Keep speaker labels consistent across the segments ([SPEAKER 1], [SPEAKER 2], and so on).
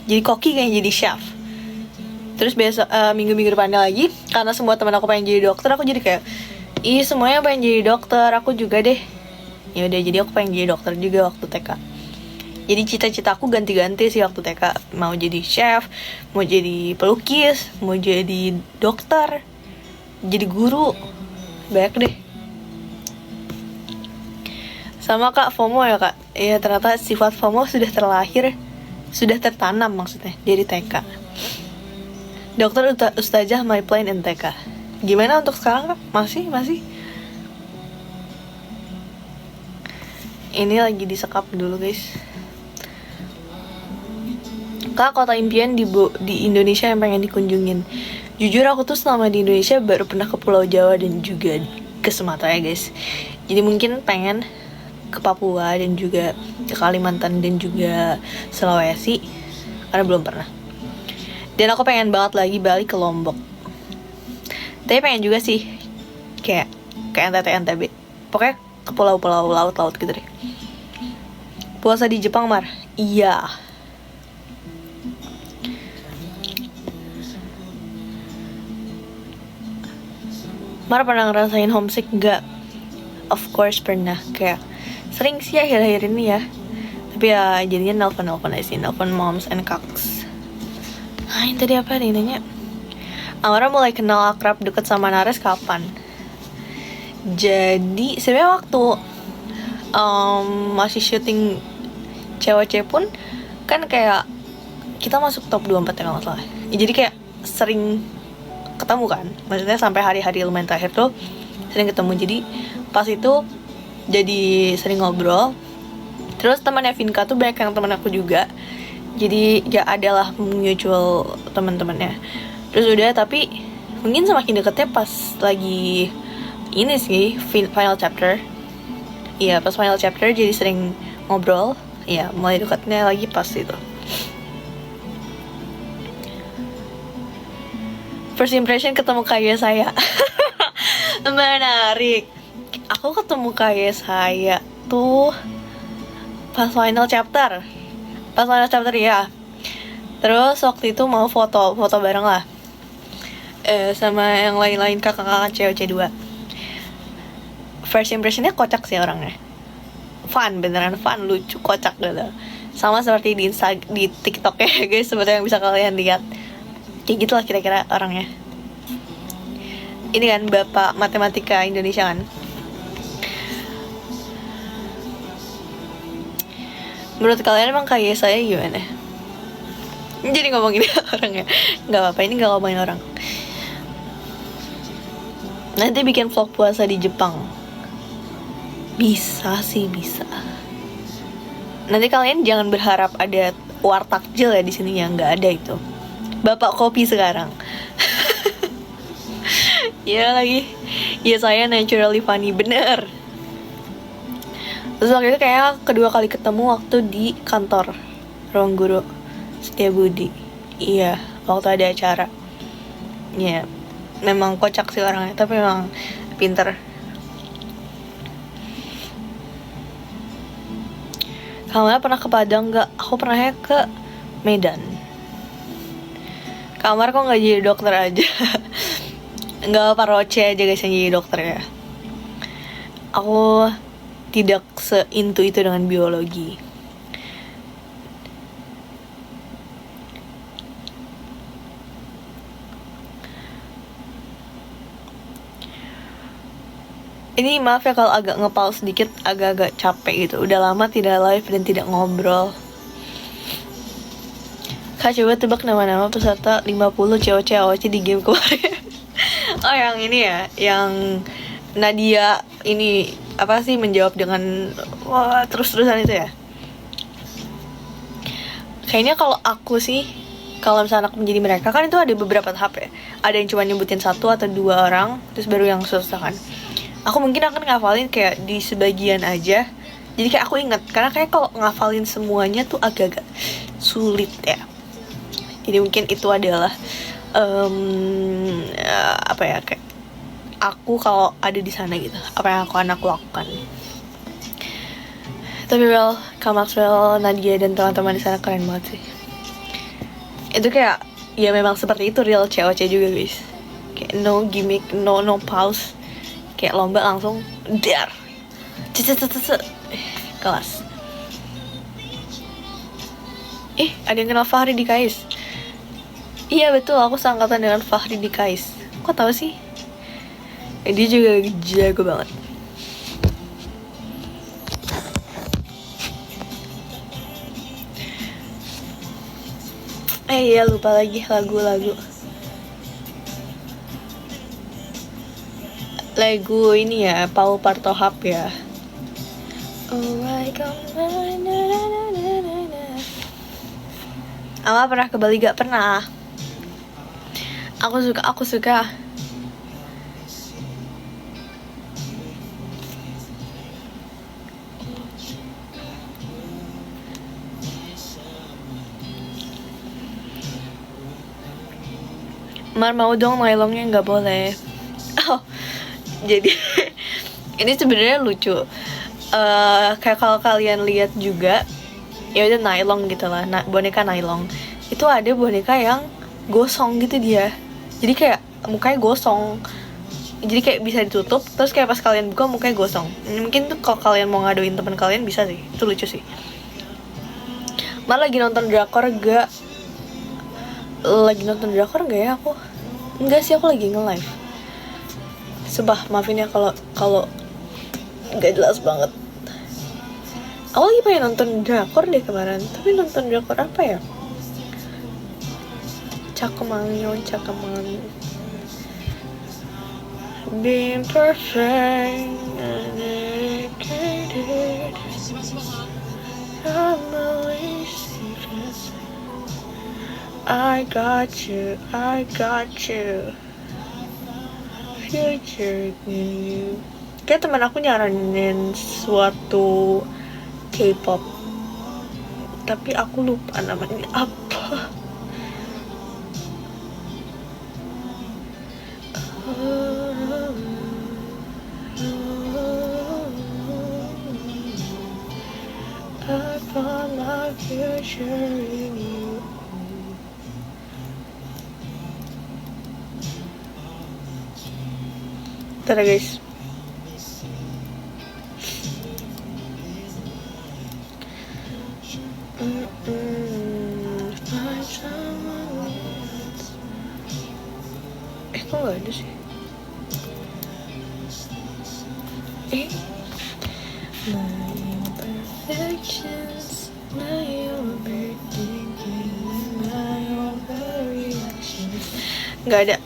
[SPEAKER 1] jadi koki kayak jadi chef. Terus besok minggu-minggu depannya lagi, karena semua teman aku pengen jadi dokter, aku jadi kayak, ih semuanya pengen jadi dokter, aku juga deh. Ya udah, jadi aku pengen jadi dokter juga waktu TK. Jadi cita-cita aku ganti-ganti sih waktu TK. Mau jadi chef, mau jadi pelukis, mau jadi dokter, jadi guru, banyak deh. Sama kak, FOMO ya kak. Ya ternyata sifat FOMO sudah terlahir, sudah tertanam maksudnya dari TK. Dokter Ustazah my plan in TK. Gimana untuk sekarang kak? Masih? Ini lagi disekap dulu guys. Kak, kota impian di Indonesia yang pengen dikunjungin. Jujur aku tuh selama di Indonesia baru pernah ke Pulau Jawa dan juga ke Sumatera ya guys. Jadi mungkin pengen ke Papua dan juga ke Kalimantan dan juga Sulawesi, karena belum pernah. Dan aku pengen banget lagi balik ke Lombok. Tapi pengen juga sih kayak ke NTT NTB. Pokoknya ke pulau-pulau laut-laut gitu deh. Puasa di Jepang, Mar? Iya. Mar pernah ngerasain homesick? Enggak. Of course pernah. Kayak sering sih akhir-akhir ini ya. Tapi ya jadinya nelfon aja sih. Nelfon moms and cocks. Nah, ini tadi apa nih nanya? Amara mulai kenal akrab deket sama Nares kapan? Jadi sebenarnya waktu masih syuting cewek pun kan kayak kita masuk top 24 ya kalau nggak salah. Ya, jadi kayak sering ketemu kan. Maksudnya sampai hari-hari lumayan terakhir tuh sering ketemu. Jadi pas itu jadi sering ngobrol. Terus temannya Vinka tuh banyak yang teman aku juga. Jadi ya adalah mutual teman-temannya. Terus udah, tapi mungkin semakin deketnya pas lagi ini sih final chapter. Iya, pas final chapter jadi sering ngobrol. Iya, mulai deketnya lagi pas itu. First impression ketemu kayak saya. Menarik. Aku ketemu kayak saya tuh pas final chapter. Ya. Terus waktu itu mau foto bareng lah. Sama yang lain-lain kakak-kakak cewek 2. First impressionnya kocak sih orangnya. Fun, beneran fun, lucu, kocak gitu. Sama seperti di TikTok ya guys, seperti yang bisa kalian lihat. Kayak gitu lah kira-kira orangnya. Ini kan bapak matematika Indonesia kan. Menurut kalian emang kayak saya gimana? Jadi ngomongin orang ya. Gak apa-apa, ini gak ngomongin orang. Nanti bikin vlog puasa di Jepang. Bisa sih, bisa. Nanti kalian jangan berharap ada wartakjil ya di sini, ya nggak ada itu. Bapak kopi sekarang. Ya lagi. Ya saya naturally funny, bener. Terus waktu itu kayak kedua kali ketemu waktu di kantor Ruang Guru Setiabudi. Iya, waktu ada acara. Iya, memang kocak sih orangnya, tapi memang pinter. Kamu pernah ke Padang nggak? Aku pernahnya ke Medan. Kamar kok nggak jadi dokter aja? Nggak paroce aja guys yang jadi dokter ya. Aku tidak seintu itu dengan biologi. Ini maaf ya kalau agak ngepal sedikit, agak-agak capek gitu. Udah lama tidak live dan tidak ngobrol. Kak, coba tebak nama-nama peserta 50 cewek-cewek AOC di game kemarin. Oh yang ini ya, yang Nadia ini apa sih menjawab dengan wah terus-terusan itu ya. Kayaknya kalau aku sih, kalau misalnya aku menjadi mereka kan itu ada beberapa tahap ya. Ada yang cuma nyebutin 1 atau 2 orang, terus baru yang susah kan. Aku mungkin akan ngafalin kayak di sebagian aja. Jadi kayak aku inget, karena kayak kalau ngafalin semuanya tuh agak-agak sulit ya. Jadi mungkin itu adalah apa ya, kayak aku kalau ada di sana gitu, apa yang akan aku lakukan. Tapi Kak Maxwell, Nadia dan teman-teman di sana keren banget sih. Itu kayak ya memang seperti itu real COC juga guys. Kayak no gimmick, no pause, kayak lomba langsung dar kelas. Ada yang kenal Fahri di KAIS. Iya betul, aku seangkatan dengan Fahri di KAIS. Kok tahu sih? Dia juga jago banget. Iya lupa lagi lagu ini ya, Paul Partohap ya. Oh my god. Ama pernah ke Bali gak? Pernah. Aku suka. Mar mau dong nylonnya, nggak boleh. Oh, jadi ini sebenarnya lucu. Kayak kalau kalian lihat juga, ya udah nylon gitu lah, boneka nylon. Itu ada boneka yang gosong gitu dia. Jadi kayak mukanya gosong. Jadi kayak bisa ditutup, terus kayak pas kalian buka mukanya gosong. Mungkin tuh kalau kalian mau ngaduin teman kalian bisa sih. Itu lucu sih. Malah lagi nonton drakor gak? Lagi nonton drakor gak ya aku? Enggak sih, aku lagi nge-live. Sumpah, maafin ya kalau nggak jelas banget. Aku lagi pengen nonton drakor deh kemarin, tapi nonton drakor apa ya? Cakemangyo. Being perfect and dedicated, I'm always serious. I got you. Future in you. Kayak teman aku nyaranin suatu K-pop, tapi aku lupa namanya apa. I found my future in you. Tara guys. Kok gak ada sih? My imperfections, my overthinking, my overreactions. Gak ada.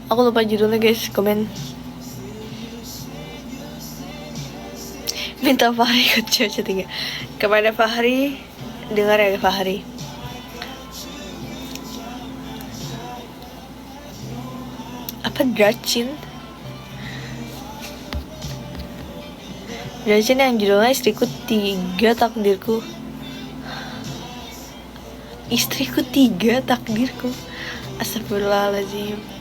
[SPEAKER 1] Aku lupa judulnya guys, komen. Minta Fahri ikut cewek 3. Kepada Fahri, dengar ya Fahri. Apa Dracin yang judulnya Istriku 3 Takdirku. Istriku 3 Takdirku. Astagfirullahaladzim.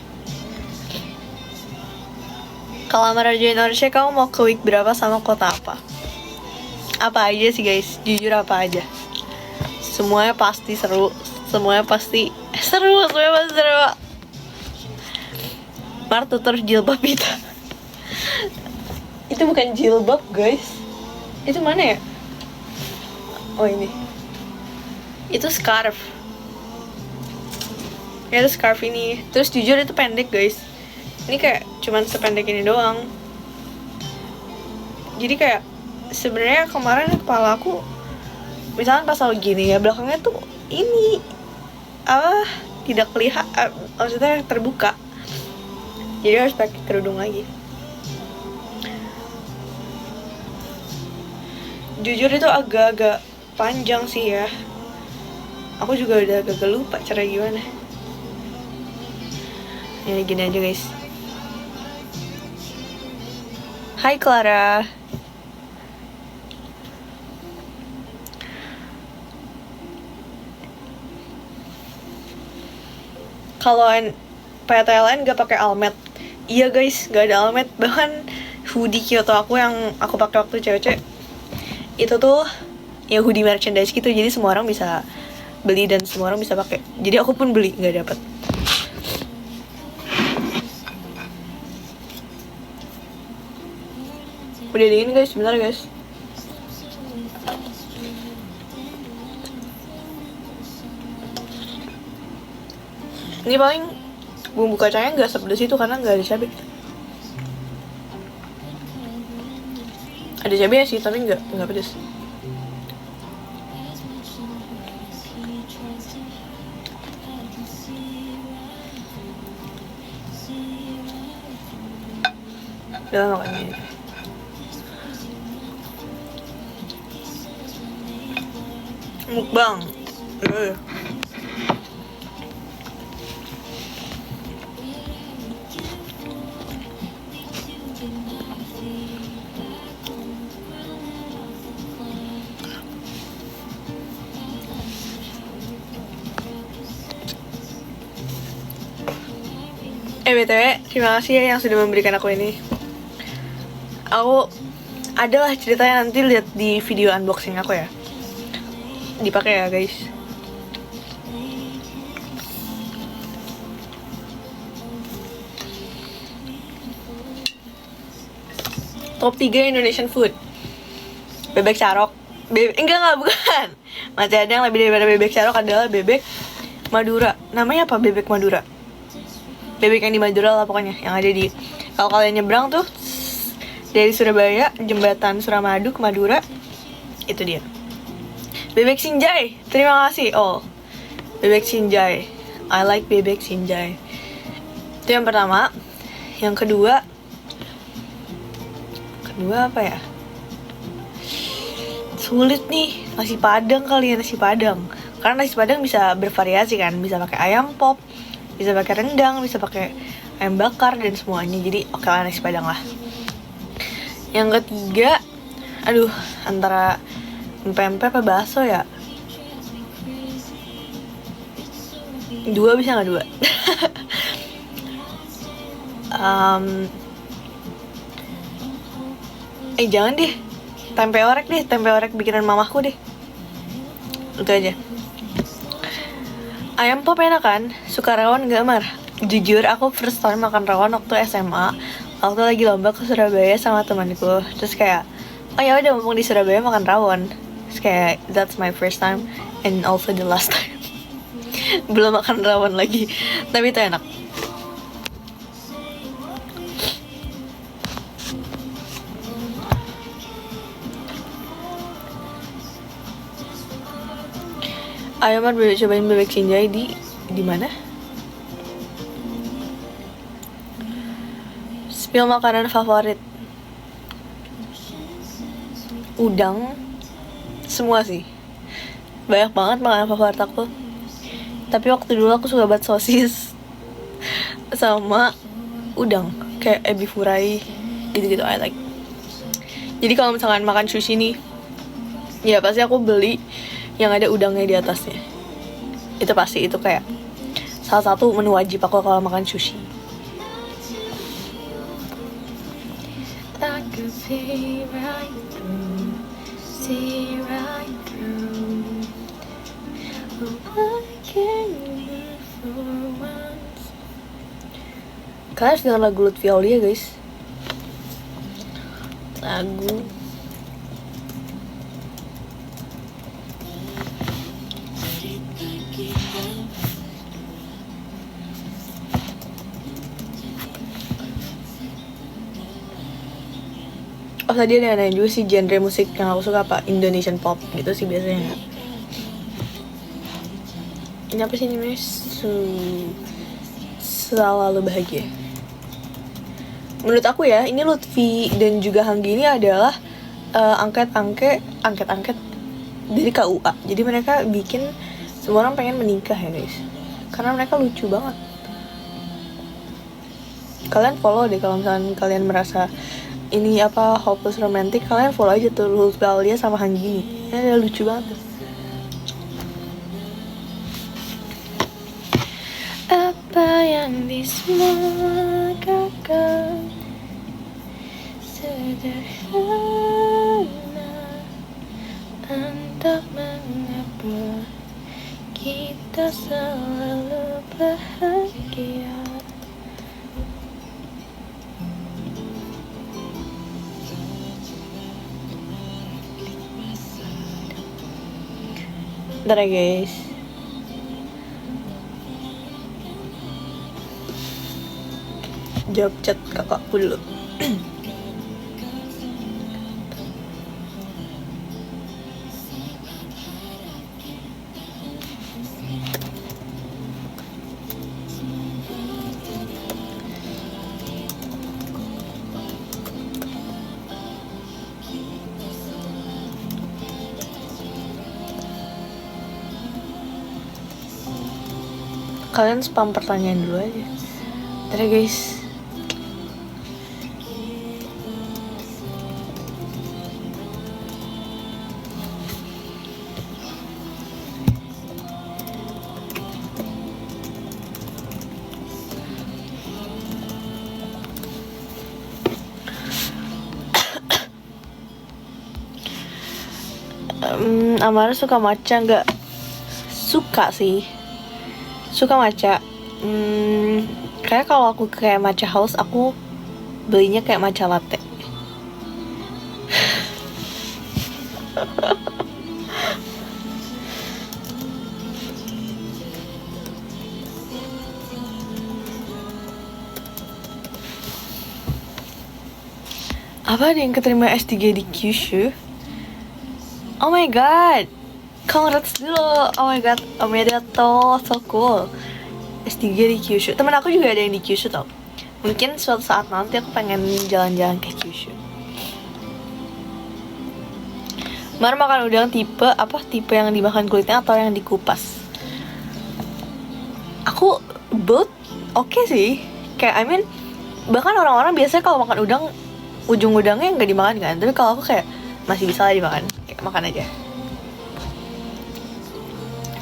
[SPEAKER 1] Kalau Raja Indonesia, kamu mau ke week berapa sama kota apa? Apa aja sih guys, jujur apa aja. Semuanya pasti seru. Semuanya pasti seru. Mar tutur jilbab itu. Itu bukan jilbab guys. Itu mana ya? Oh ini. Itu scarf. Ya itu scarf ini. Terus jujur itu pendek guys. Ini kayak cuman sependek ini doang. Jadi kayak sebenarnya kemarin kepala aku misalnya pas lagi gini ya, belakangnya tuh ini tidak kelihatan, maksudnya terbuka. Jadi harus pakai kerudung lagi. Jujur itu agak-agak panjang sih ya. Aku juga udah agak lupa cara gimana. Ini gini aja guys. Hai Clara. Kalau PTLN gak pakai almet. Iya guys, gak ada almet. Bahkan hoodie Kyoto aku yang aku pakai waktu cewek-cewek itu tuh ya hoodie merchandise gitu, jadi semua orang bisa beli dan semua orang bisa pakai. Jadi aku pun beli, nggak dapet. Udah dingin guys, sebentar guys. Ini paling bumbu kacangnya nggak sepedes itu karena nggak ada cabai. Ada cabai sih tapi nggak pedes. Udah makan ini. Mukbang. BTW, terima kasih ya yang sudah memberikan aku ini. Aku adalah ceritanya, nanti lihat di video unboxing aku ya. Dipakai ya guys. Top 3 Indonesian food. Bebek carok. Enggak bukan. Masih ada yang lebih daripada bebek carok, adalah bebek Madura. Namanya apa bebek Madura? Bebek yang di Madura lah pokoknya, yang ada di, kalau kalian nyebrang tuh dari Surabaya, jembatan Suramadu ke Madura, itu dia. Bebek Sinjai, terima kasih. Oh, bebek Sinjai, I like bebek Sinjai. Itu yang pertama. Yang kedua apa ya? Sulit nih, nasi padang kali ya, nasi padang. Karena nasi padang bisa bervariasi kan, bisa pakai ayam pop, bisa pakai rendang, bisa pakai ayam bakar dan semuanya. Jadi oke lah, nasi padang lah. Yang ketiga, aduh, antara empek-empek apa bakso ya? Dua bisa nggak dua? Jangan deh, tempe orek bikinan mamahku deh. Itu aja. Ayam pop enak kan? Suka rawon gak Mar? Jujur aku first time makan rawon waktu SMA, waktu lagi lomba ke Surabaya sama temanku. Terus kayak, oh ya udah mumpung di Surabaya makan rawon. Terus kayak that's my first time and also the last time. Belum makan rawon lagi, tapi itu enak. Ayo Mar, cobain bebek Sinjai di mana? Spill makanan favorit. Udang. Semua sih. Banyak banget makanan favorit aku. Tapi waktu dulu aku suka banget sosis sama udang, kayak ebi furai gitu-gitu, I like. Jadi kalau misalkan makan sushi nih, ya pasti aku beli yang ada udangnya di atasnya. Itu pasti, itu kayak salah satu menu wajib aku kalau makan sushi. I could see right through, see right through. Kalian harus dengar lagu Lutfi Aulia guys. Lagu oh tadi ada yang juga sih genre musik yang aku suka apa, Indonesian pop gitu sih biasanya. Ini apa sih namanya? Selalu bahagia. Menurut aku ya, ini Lutfi dan juga Hanggi ini adalah angket-angket dari KUA. Jadi mereka bikin semua orang pengen menikah ya guys, karena mereka lucu banget. Kalian follow deh kalau misalnya kalian merasa ini apa hopeless romantic, kalian follow aja tuh Lutfi Aulia sama Hanggi. Ini ada lucu banget. Apa yang disemogakan sederhana, entah mengapa kita selalu bahagia. Bentar ya guys. Jawab chat kakakku dulu. Kalian spam pertanyaan dulu aja. Bentar ya guys. Amara suka matcha nggak? Suka sih. Suka matcha. Kayak kalau aku kayak matcha house, aku belinya kayak matcha latte. Apa ada yang keterima S3 di Kyushu? Oh my god, congrats dulu. Oh my god, omedetou, so cool. S3 di Kyushu. Temen aku juga ada yang di Kyushu tau. Mungkin suatu saat nanti aku pengen jalan-jalan ke Kyushu. Mar makan udang tipe apa? Tipe yang dimakan kulitnya atau yang dikupas? Aku both oke sih. Kayak bahkan orang-orang biasanya kalau makan udang, ujung udangnya nggak dimakan kan. Tapi kalau aku kayak masih bisa lah dimakan. Kayak makan aja.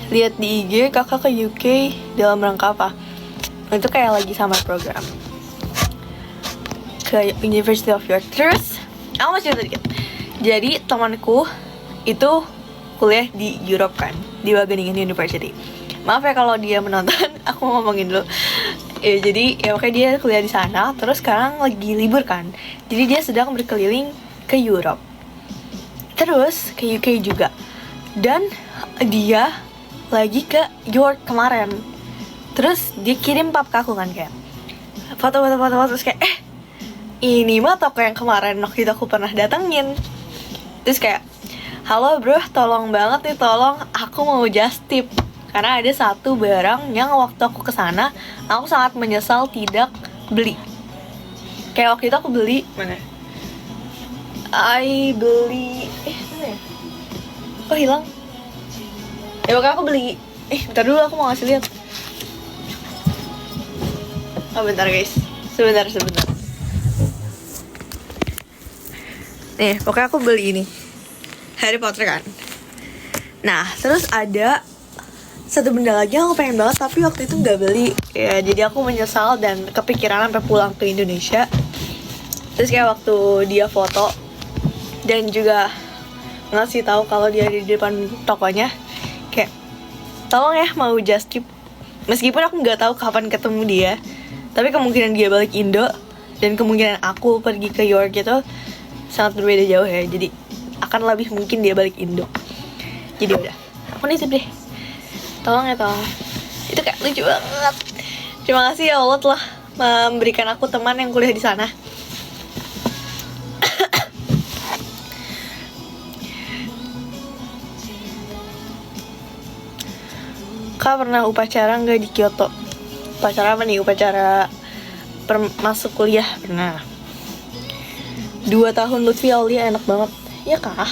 [SPEAKER 1] Lihat di IG kakak ke UK dalam rangka apa? Itu kayak lagi summer program ke University of York. Terus aku masih sedikit. Jadi temanku itu kuliah di Europe kan, di Wageningen University. Maaf ya kalau dia menonton, aku ngomongin dulu. Ya, jadi ya oke, dia kuliah di sana. Terus sekarang lagi libur kan, jadi dia sedang berkeliling ke Europe. Terus ke UK juga. Dan dia lagi ke York kemarin. Terus dia kirim pap ke aku kan, kayak foto terus kayak ini mah toko yang kemarin waktu itu aku pernah datengin. Terus kayak, halo bro, tolong banget nih, tolong aku mau just tip karena ada satu barang yang waktu aku kesana aku sangat menyesal tidak beli. Kayak waktu itu aku beli mana? Beli mana ya? Oh hilang. Ya pokoknya aku beli. Bentar dulu, aku mau ngasih lihat. Oh bentar guys, sebentar. Nih, pokoknya aku beli ini Harry Potter kan. Nah, terus ada satu benda lagi yang aku pengen banget tapi waktu itu nggak beli. Ya, jadi aku menyesal dan kepikiran sampai pulang ke Indonesia. Terus kayak waktu dia foto dan juga ngasih tahu kalau dia di depan tokonya, kayak tolong ya mau just tip. Meskipun aku nggak tahu kapan ketemu dia, tapi kemungkinan dia balik Indo dan kemungkinan aku pergi ke York itu sangat berbeda jauh ya. Jadi akan lebih mungkin dia balik Indo. Jadi udah, aku nitip deh. Tolong ya, tolong. Itu kayak lucu banget. Terima kasih ya Allah telah memberikan aku teman yang kuliah di sana. Kak pernah upacara nggak di Kyoto? Upacara apa nih? Upacara masuk kuliah pernah. 2 tahun Lutfi Aulia enak banget. Ya kah?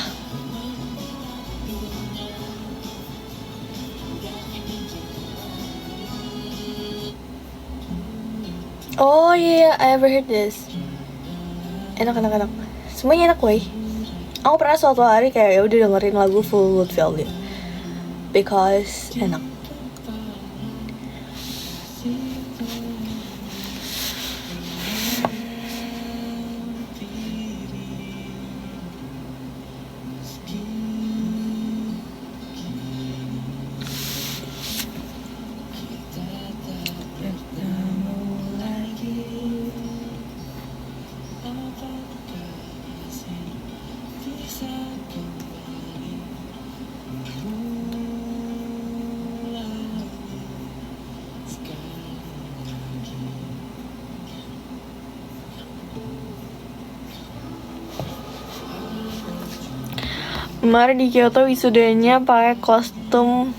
[SPEAKER 1] Oh iya, I ever heard this. Enak. Semuanya enak woy. Aku pernah suatu hari kayak ya udah dengerin lagu full Lutfi Aulia because enak. Kemarin di Kyoto wisudanya pakai kostum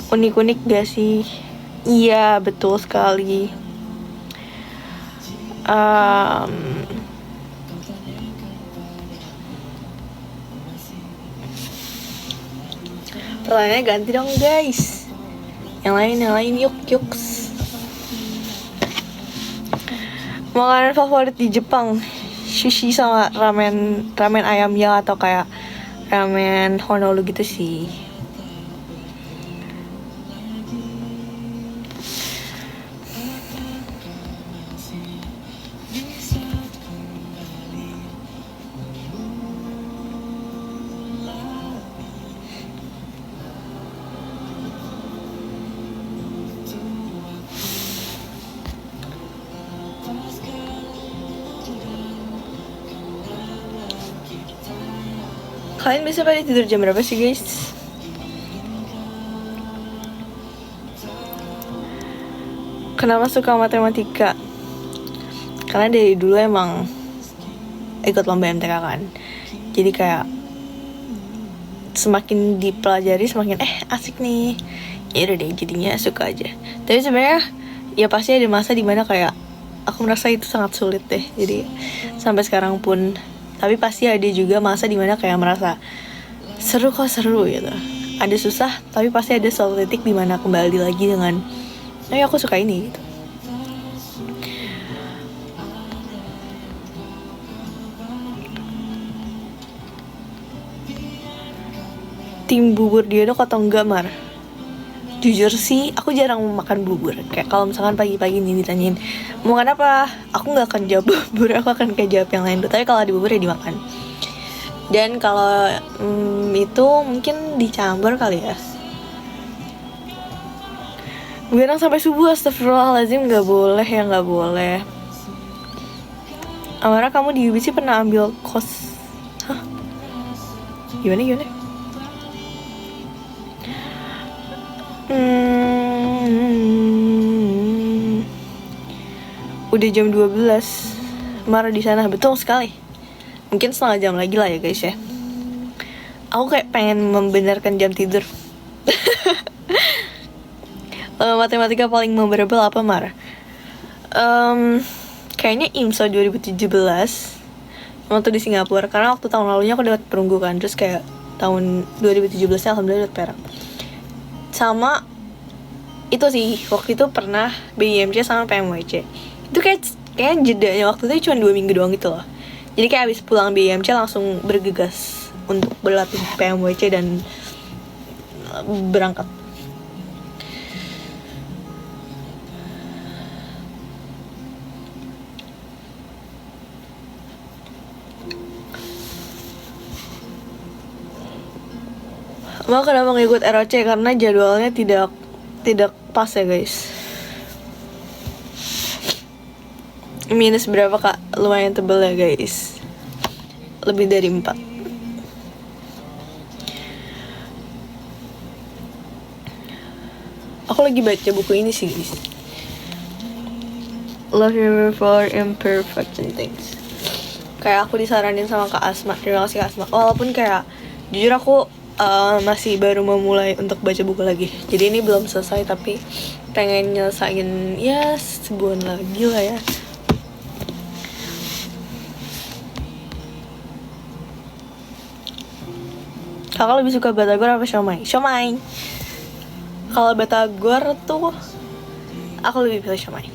[SPEAKER 1] unik-unik gak sih? Iya, betul sekali. Pertanyaannya ganti dong guys. Yang lain yuk. Makanan favorit di Jepang, sushi sama ramen ayam ya, atau kayak ramen Honolulu gitu sih. Kalian biasa pada tidur jam berapa sih guys? Kenapa suka matematika? Karena dari dulu emang ikut lomba MTK kan. Jadi kayak semakin dipelajari semakin asik nih. Ya udah deh, jadinya suka aja. Tapi sebenarnya ya pasti ada masa dimana kayak aku merasa itu sangat sulit deh. Jadi sampai sekarang pun, tapi pasti ada juga masa dimana kayak merasa seru gitu. Ada susah, tapi pasti ada suatu titik dimana kembali lagi dengan aku suka ini gitu. Tim bubur diaduk atau enggak, Mar? Jujur sih, aku jarang makan bubur. Kayak kalau misalkan pagi-pagi nih ditanyain mau makan apa, aku nggak akan jawab bubur, aku akan kayak jawab yang lain tuh. Tapi kalau di bubur ya dimakan. Dan kalau itu mungkin dicampur kali ya. Begadang sampai subuh, astagfirullahaladzim, nggak boleh ya, nggak boleh. Amara, kamu di UBC pernah ambil kos? Hah? Gimana? Udah jam 12. Marah di sana, betul sekali. Mungkin setengah jam lagi lah ya guys ya. Aku kayak pengen membenarkan jam tidur. Matematika paling memorable apa, Mar? Kayaknya IMSA 2017 waktu di Singapura. Karena waktu tahun lalunya aku dapat perunggu kan. Terus kayak tahun 2017 alhamdulillah dapat perak. Sama itu sih, waktu itu pernah BIMC sama PMWC. Itu kayak jedanya waktu itu cuma 2 minggu doang gitu loh. Jadi kayak abis pulang BIMC langsung bergegas untuk berlatih PMWC dan berangkat. Mau kenapa ngikut ROC? Karena jadwalnya tidak pas ya guys. Minus berapa kak? Lumayan tebel ya guys. Lebih dari 4. Aku lagi baca buku ini sih guys, Love You for Imperfect and Things. Kayak aku disaranin sama Kak Asma. Terima kasih Kak Asma. Walaupun kayak jujur aku masih baru memulai untuk baca buku lagi. Jadi ini belum selesai, tapi pengen nyelesain ya sebulan lagi lah ya. Kakak lebih suka batagor apa siomay? Siomay. Kalau batagor tuh aku lebih pilih siomay.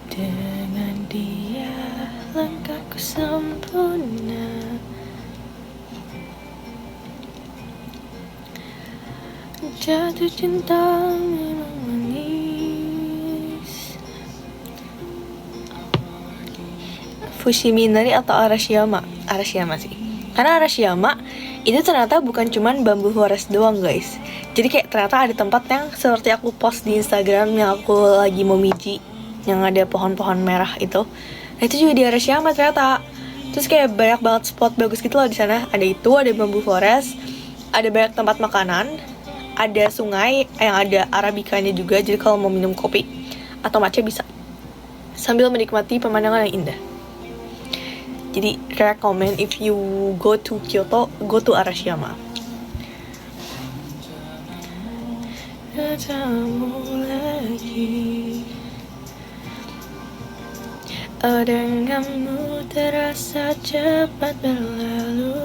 [SPEAKER 1] Dengan dia langkahku sempurna, jatuh cinta memang manis. Fushiminari atau Arashiyama? Arashiyama sih. Karena Arashiyama itu ternyata bukan cuman bambu forest doang guys. Jadi kayak ternyata ada tempat yang seperti aku post di Instagram yang aku lagi mau miji, yang ada pohon-pohon merah itu. Nah itu juga di Arashiyama ternyata. Terus kayak banyak banget spot bagus gitu loh di sana. Ada itu, ada bambu forest, ada banyak tempat makanan, ada sungai yang ada arabikanya juga. Jadi kalau mau minum kopi atau matcha bisa. sambil menikmati pemandangan yang indah. Jadi recommend if you go to Kyoto, go to Arashiyama. Katamu lagi, oh denganmu terasa cepat berlalu,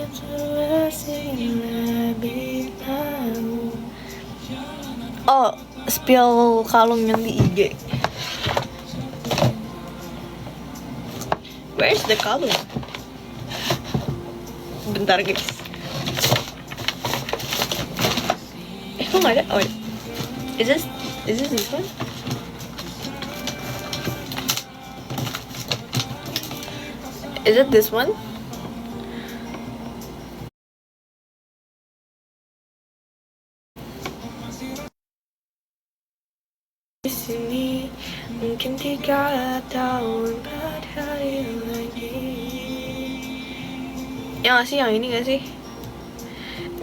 [SPEAKER 1] itu masih lebih tahu. Oh, spill kalung yang di IG. Where's the kalung? Bentar guys. Kok nggak ada? Oh, is this this one? Is it this one? Di sini mungkin 3 tahun 4 hari lagi. Ya nggak sih, yang ini nggak sih?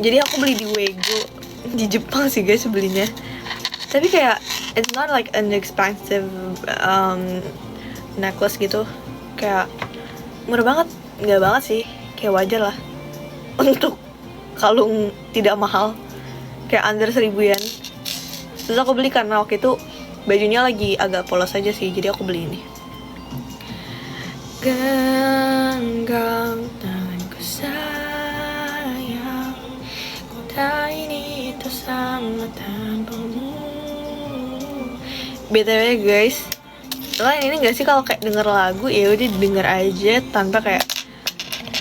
[SPEAKER 1] Jadi aku beli di Wego di Jepang sih guys belinya. Tapi kayak it's not like an expensive necklace gitu. Kayak murah banget, nggak banget sih, kayak wajar lah untuk kalung tidak mahal, kayak under 1000 yen. Terus aku beli karena waktu itu bajunya lagi agak polos aja sih, jadi aku beli ini. Genggam tanganku sayang, kota ini itu sama tanpamu. BTW guys, kalian ini gak sih kalau kayak denger lagu ya udah denger aja tanpa kayak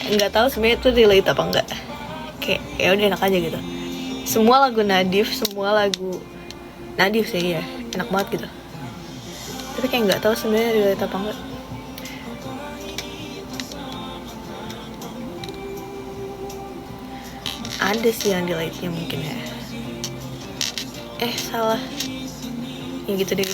[SPEAKER 1] nggak tahu sebenarnya itu relate apa enggak, kayak ya udah enak aja gitu. Semua lagu Nadif, semua lagu Nadif sih ya enak banget gitu, tapi kayak nggak tahu sebenarnya relate apa enggak. Ada sih yang delete-nya mungkin ya. Salah ya gitu deh.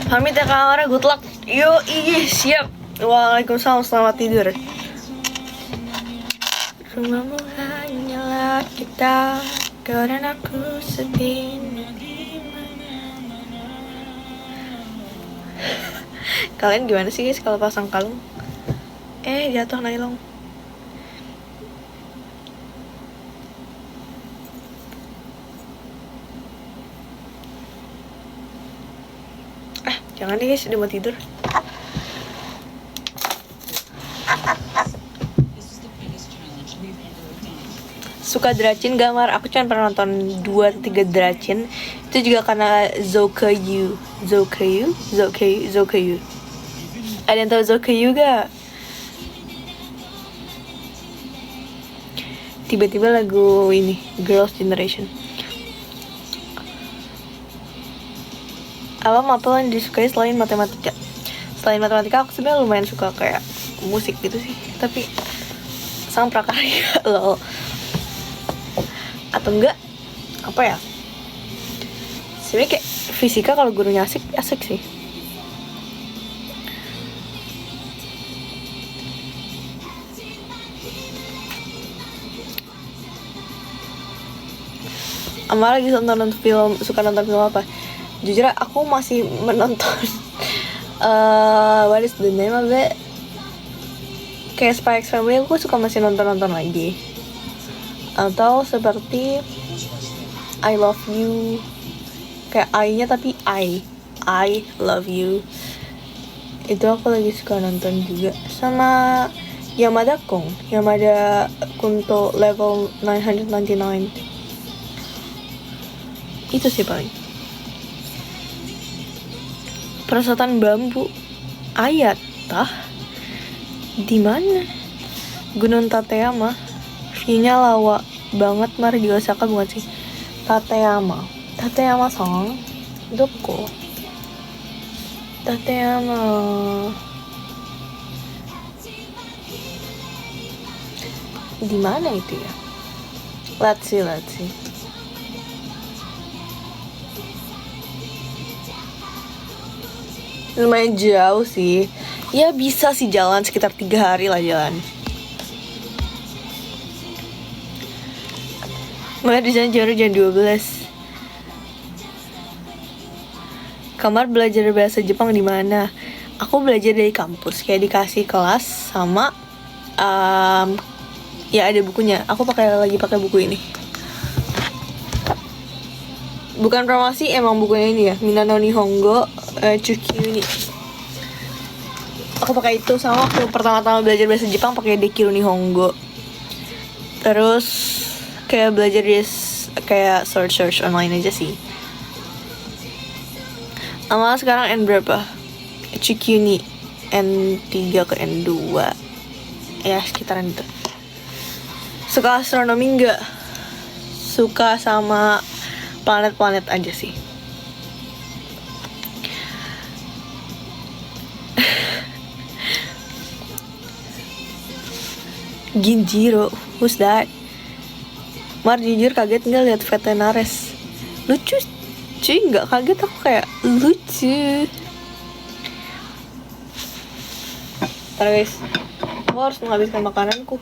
[SPEAKER 1] Pamit ya Kak Amara, good luck. Yo, siap. Waalaikumsalam, selamat tidur. Rumahmu hanyalah kita, karena aku sedih. Kalian gimana sih guys kalau pasang kalung? Jatuh nylon. Jangan deh guys, udah mau tidur. Suka Dracin gambar, aku cuma pernah nonton 2-3 Dracin. Itu juga karena Zoukeiyu. Ada yang tahu Zoukeiyu gak? Tiba-tiba lagu ini Girls' Generation. Apa mapel yang disukai selain matematika? Selain matematika, aku sebenarnya lumayan suka kayak musik gitu sih. Tapi sang prakarya lol. Atau enggak apa ya? Sebenarnya kayak fisika kalau gurunya asik sih. Amara lagi nonton film, suka nonton film apa? Jujur aku masih menonton what is the name of it? Kayak Spy X Family aku suka masih nonton lagi. Atau seperti I Love You, kayak I-nya tapi I Love You. Itu aku lagi suka nonton juga. Sama Yamada Kunto Level 999. Itu sih paling. Perasaan bambu ayat tah di mana? Gunung Tateyama, view-nya lawa banget. Mari di Osaka bukan sih? Tateyama song doko? Tateyama di mana itu ya? Let's see. Lumayan jauh sih. Ya bisa sih jalan sekitar 3 hari lah jalan. Mulai di sana jam 12. Kamar belajar bahasa Jepang di mana? Aku belajar dari kampus, kayak dikasih kelas sama ya ada bukunya. Aku lagi pakai buku ini. Bukan promosi, emang bukunya ini ya, Minano Nihongo Chukyuni. Aku pakai itu sama waktu pertama-tama belajar bahasa Jepang pakai Dekiru Nihongo. Terus kayak belajar kayak search online aja sih. Ama sekarang N berapa? Chukyuni N3 ke N2. Ya sekitaran itu. Suka astronomi enggak? Suka sama planet-planet aja sih. Ginjiro, who's that? Mar jujur kaget nggak lihat Vetenares? Lucu, cuy, nggak kaget, aku kayak lucu. Ntar guys, aku harus menghabiskan makananku.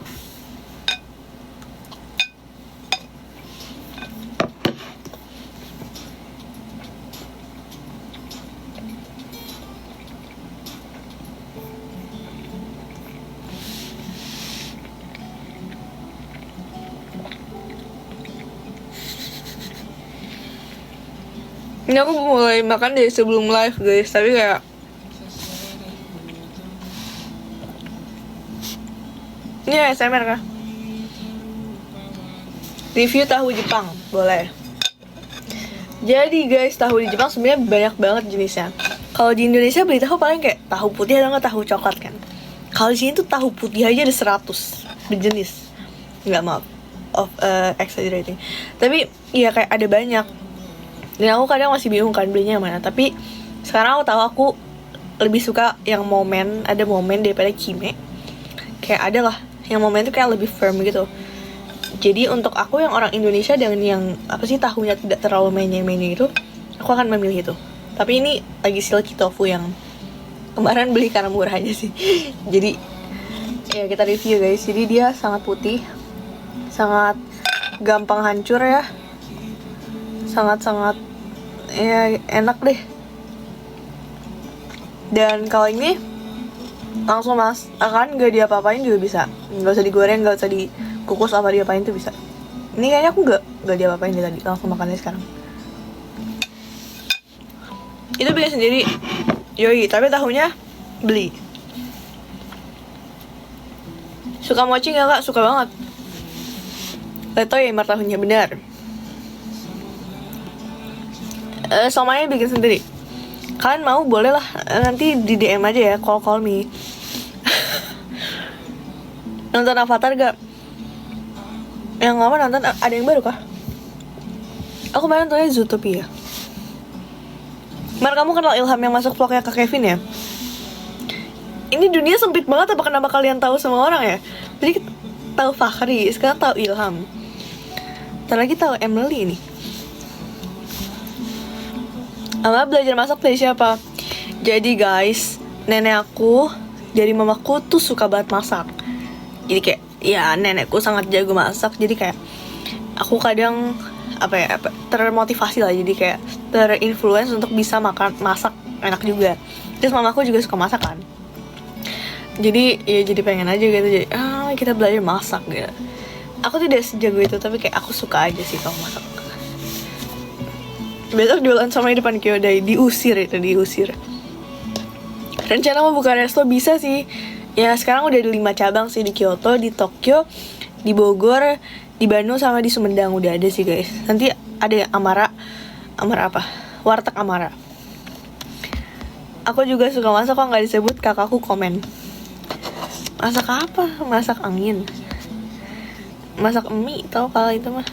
[SPEAKER 1] Ini aku mulai makan dari sebelum live guys, tapi kayak ini ASMR kah? Review tahu Jepang, boleh. Jadi guys, tahu di Jepang sebenarnya banyak banget jenisnya. Kalau di Indonesia beli tahu paling kayak tahu putih atau nggak tahu coklat kan. Kalau di sini tuh tahu putih aja ada 100 berjenis. Nggak, maaf, exaggerating. Tapi ya kayak ada banyak. Dan aku kadang masih bingung kan belinya yang mana. Tapi sekarang aku tahu aku lebih suka yang ada momen daripada kime. Kayak ada lah, yang momen itu kayak lebih firm gitu. Jadi untuk aku yang orang Indonesia dengan yang tahunya tidak terlalu menye-menye itu, aku akan memilih itu. Tapi ini lagi silky tofu yang kemarin beli karena murah aja sih. Jadi ya kita review guys. Jadi dia sangat putih, sangat gampang hancur ya, sangat ya enak deh. Dan kalau ini langsung akan gak diapa-apain juga bisa, nggak usah digoreng, nggak usah dikukus apa diapain tuh bisa. Ini kayaknya aku nggak diapa-apain deh tadi, langsung makannya sekarang. Itu bikin sendiri, yoi, tapi tahunya beli. Suka mochi nggak kak? Suka banget. Leto ya mar tahunya, benar. Somanya bikin sendiri. Kalian mau boleh lah, nanti di DM aja ya, call me. Nonton Avatar gak? Yang lama nonton, ada yang baru kah? Aku kemarin nontonnya Zootopia. Mar, kamu kenal Ilham yang masuk vlognya Kak Kevin ya? Ini dunia sempit banget, apa kenapa kalian tahu semua orang ya? Jadi tahu Fakhri, sekarang tahu Ilham. Ntar lagi tahu Emily nih. Ama belajar masak dari siapa? Jadi guys, nenek aku dari mamaku tuh suka banget masak. Jadi kayak ya nenekku sangat jago masak. Jadi kayak aku kadang termotivasi lah. Jadi kayak terinfluence untuk bisa masak enak juga. Terus mamaku juga suka masak kan. Jadi ya jadi pengen aja gitu. Jadi kita belajar masak gitu. Aku tidak sejago itu, tapi kayak aku suka aja sih kalau masak. Besok jualan sama di depan Kyodai, diusir. Rencana mau buka resto bisa sih. Ya sekarang udah ada 5 cabang sih, di Kyoto, di Tokyo, di Bogor, di Bandung, sama di Sumedang udah ada sih guys. Nanti ada yang Amara apa? Warteg Amara. Aku juga suka masak, kok nggak disebut, kakakku komen. Masak apa? Masak angin. Masak mie, tau kalau itu mah.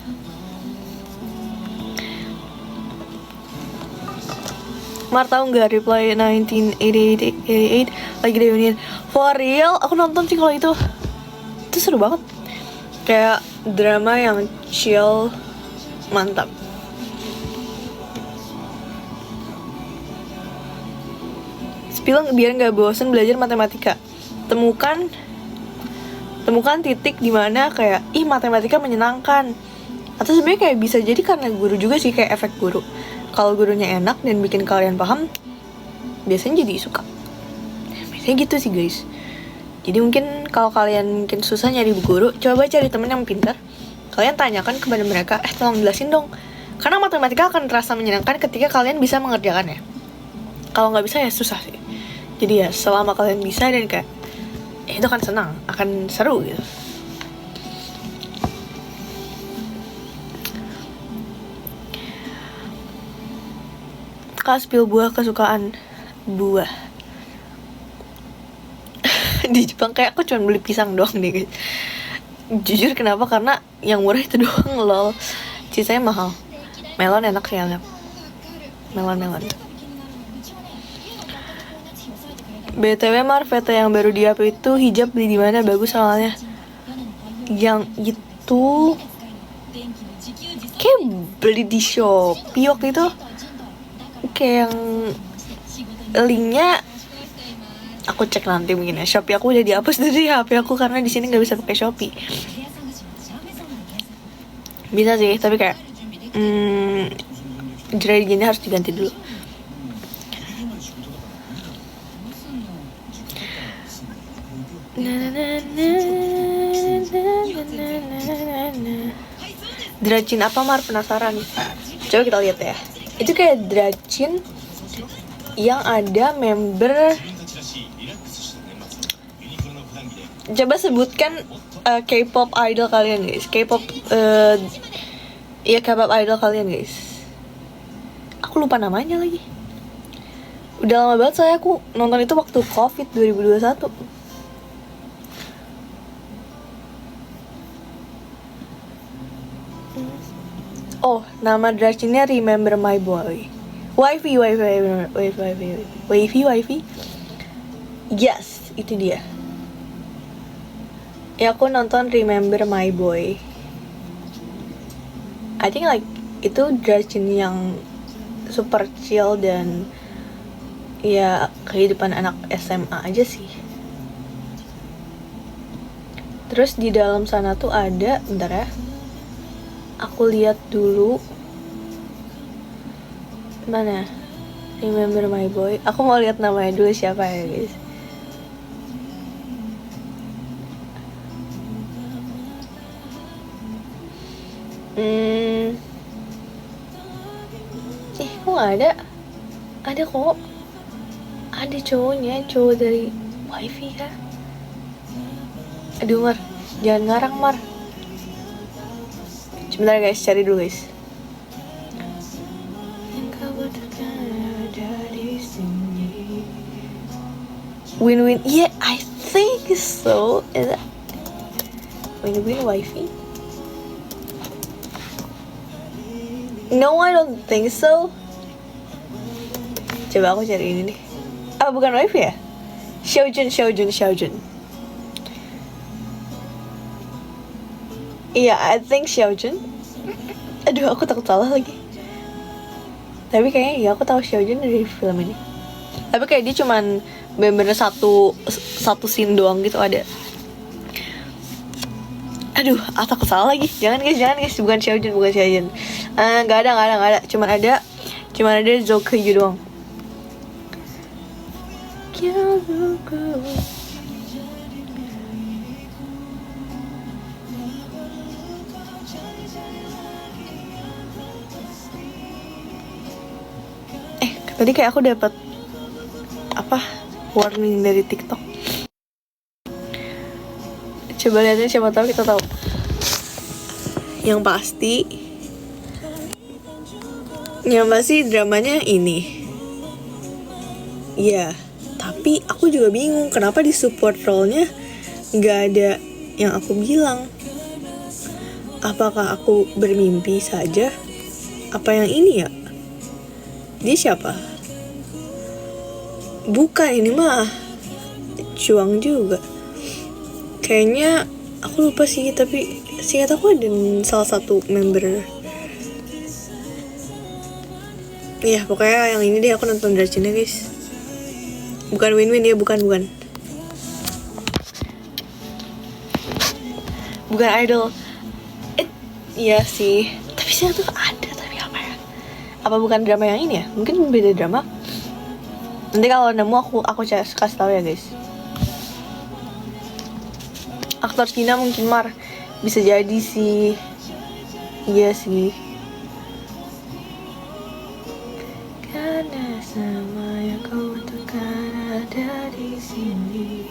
[SPEAKER 1] Mar tahu nggak Reply 1988 lagi reunion? For real, aku nonton sih kalau itu seru banget. Kayak drama yang chill, mantap. Spill biar nggak bosen belajar matematika. Temukan titik dimana kayak matematika menyenangkan. Atau sebenarnya kayak bisa jadi karena guru juga sih, kayak efek guru. Kalau gurunya enak dan bikin kalian paham, biasanya jadi suka. Biasanya gitu sih guys. Jadi mungkin kalau kalian mungkin susah nyari guru, coba cari temen yang pintar. Kalian tanyakan kepada mereka, tolong jelasin dong. Karena matematika akan terasa menyenangkan ketika kalian bisa mengerjakannya. Kalau nggak bisa ya susah sih. Jadi ya selama kalian bisa dan kayak itu akan senang, akan seru gitu. Kak spill buah kesukaan. Buah di Jepang kayak aku cuma beli pisang doang deh guys. Jujur kenapa? Karena yang murah itu doang lol. Sisanya mahal. Melon enak sih, enak. Melon. BTW Marveta yang baru di up itu hijab beli di mana? Bagus soalnya. Yang itu kayak beli di Shopee waktu itu. Kayak yang linknya aku cek nanti mungkin ya. Shopee aku udah dihapus dari HP aku karena di sini nggak bisa pakai Shopee. Bisa sih, tapi kayak jerai gini harus diganti dulu. Dracin apa Mar? Penasaran. Coba kita lihat ya. Itu kayak Dracin yang ada member. Coba sebutkan K-pop idol kalian guys. K-pop K-pop idol kalian guys. Aku lupa namanya lagi. Udah lama banget soalnya aku nonton itu waktu Covid 2021. Oh, nama Dracinnya Remember My Boy. Wifey. Yes, itu dia. Ya aku nonton Remember My Boy. I think like itu Dracin yang super chill dan ya kehidupan anak SMA aja sih. Terus di dalam sana tuh ada, bentar ya. Aku lihat dulu. Mana? Remember My Boy. Aku mau lihat namanya dulu siapa ya, guys. Kok gak ada? Ada kok. Ada cowoknya, cowok dari Wifey kah? Aduh Mar, jangan ngarang Mar. Sebentar guys, cari dulu guys. Win-win, yeah, I think so. Is that Win-win Wifey? No, I don't think so. Coba aku cari ini nih. Ah, bukan Wifey ya? Xiaojun. Iya, I think Xiaojun. Aduh, aku takut salah lagi. Tapi kayaknya ya aku tahu Xiaojun dari film ini. Tapi kayak dia cuman bener-bener satu scene doang gitu ada. Aduh, takut salah lagi. Jangan guys, bukan Xiaojun. Gak ada. Cuman ada Zokyu doang. Tadi kayak aku dapat warning dari TikTok. Coba lihatnya, siapa tahu kita tahu. Yang pasti dramanya ini. Iya, tapi aku juga bingung kenapa di support role-nya nggak ada yang aku bilang. Apakah aku bermimpi saja? Apa yang ini ya? Dia siapa? Bukan, ini mah Chuang juga. Kayaknya aku lupa sih, tapi seingat aku ada salah satu member. Iya, pokoknya yang ini deh, aku nonton Dracinnya guys. Bukan Win-win ya, bukan. Bukan idol. Iya sih, tapi seingat tuh ada, tapi apa ya? Apa bukan drama yang ini ya? Mungkin beda drama. Nanti kalau nemu aku kasih tahu ya guys. Aktor Cina mungkin bisa jadi sih. Iya sih. Karena sama yang kau butuhkan ada di sini.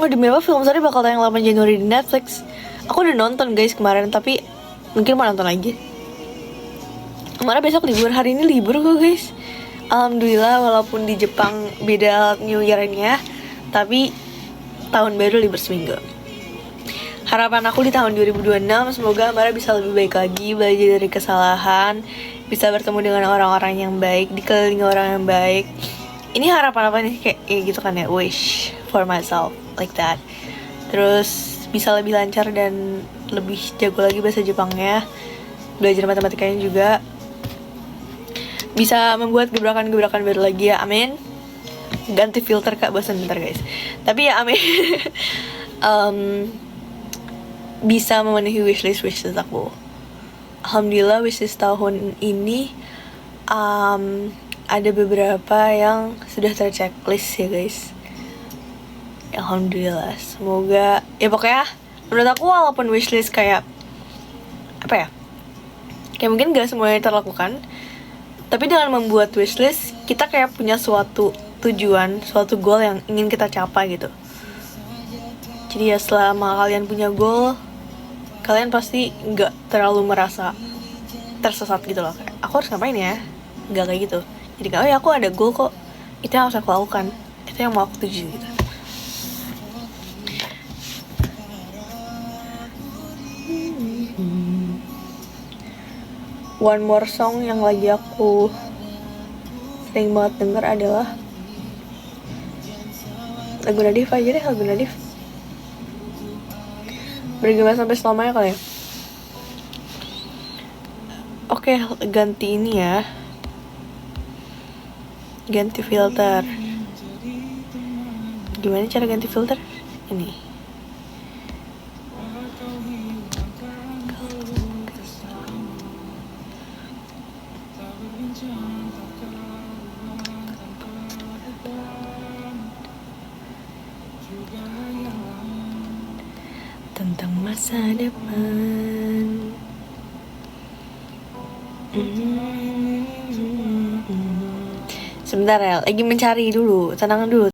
[SPEAKER 1] Oh, demi apa film Sari bakal tayang 8 Januari di Netflix. Aku udah nonton guys kemarin, tapi mungkin mau nonton lagi. Kemarin besok libur, hari ini libur kok guys. Alhamdulillah, walaupun di Jepang beda New Year-nya, tapi tahun baru libur seminggu. Harapan aku di tahun 2026 semoga Amara bisa lebih baik lagi, belajar dari kesalahan, bisa bertemu dengan orang-orang yang baik, dikelilingi orang yang baik. Ini harapan apa nih, kayak gitu kan ya, wish for myself like that. Terus bisa lebih lancar dan lebih jago lagi bahasa Jepangnya, belajar matematikanya juga, bisa membuat gebrakan-gebrakan baru lagi ya, amin. Ganti filter kak, bosan bentar guys. Tapi ya amin. Bisa memenuhi wishlist aku. Alhamdulillah wishlist tahun ini ada beberapa yang sudah terchecklist ya guys. Alhamdulillah, semoga ya pokoknya menurut aku walaupun wishlist kayak apa ya, kayak mungkin gak semuanya terlakukan, tapi dengan membuat wishlist kita kayak punya suatu tujuan, suatu goal yang ingin kita capai gitu. Jadi ya selama kalian punya goal, kalian pasti nggak terlalu merasa tersesat gitu loh, kayak aku harus ngapain ya, nggak kayak gitu. Jadi kayak oh ya aku ada goal kok, itu yang harus aku lakukan, itu yang mau aku tuju gitu. One more song yang lagi aku sering banget denger adalah lagu Nadif aja deh, lagu Nadif Bergema Sampai Selamanya kali ya. Oke, ganti ini ya, ganti filter. Gimana cara ganti filter? Ini. Tentang masa depan. Sebentar ya, lagi mencari dulu, tenang dulu.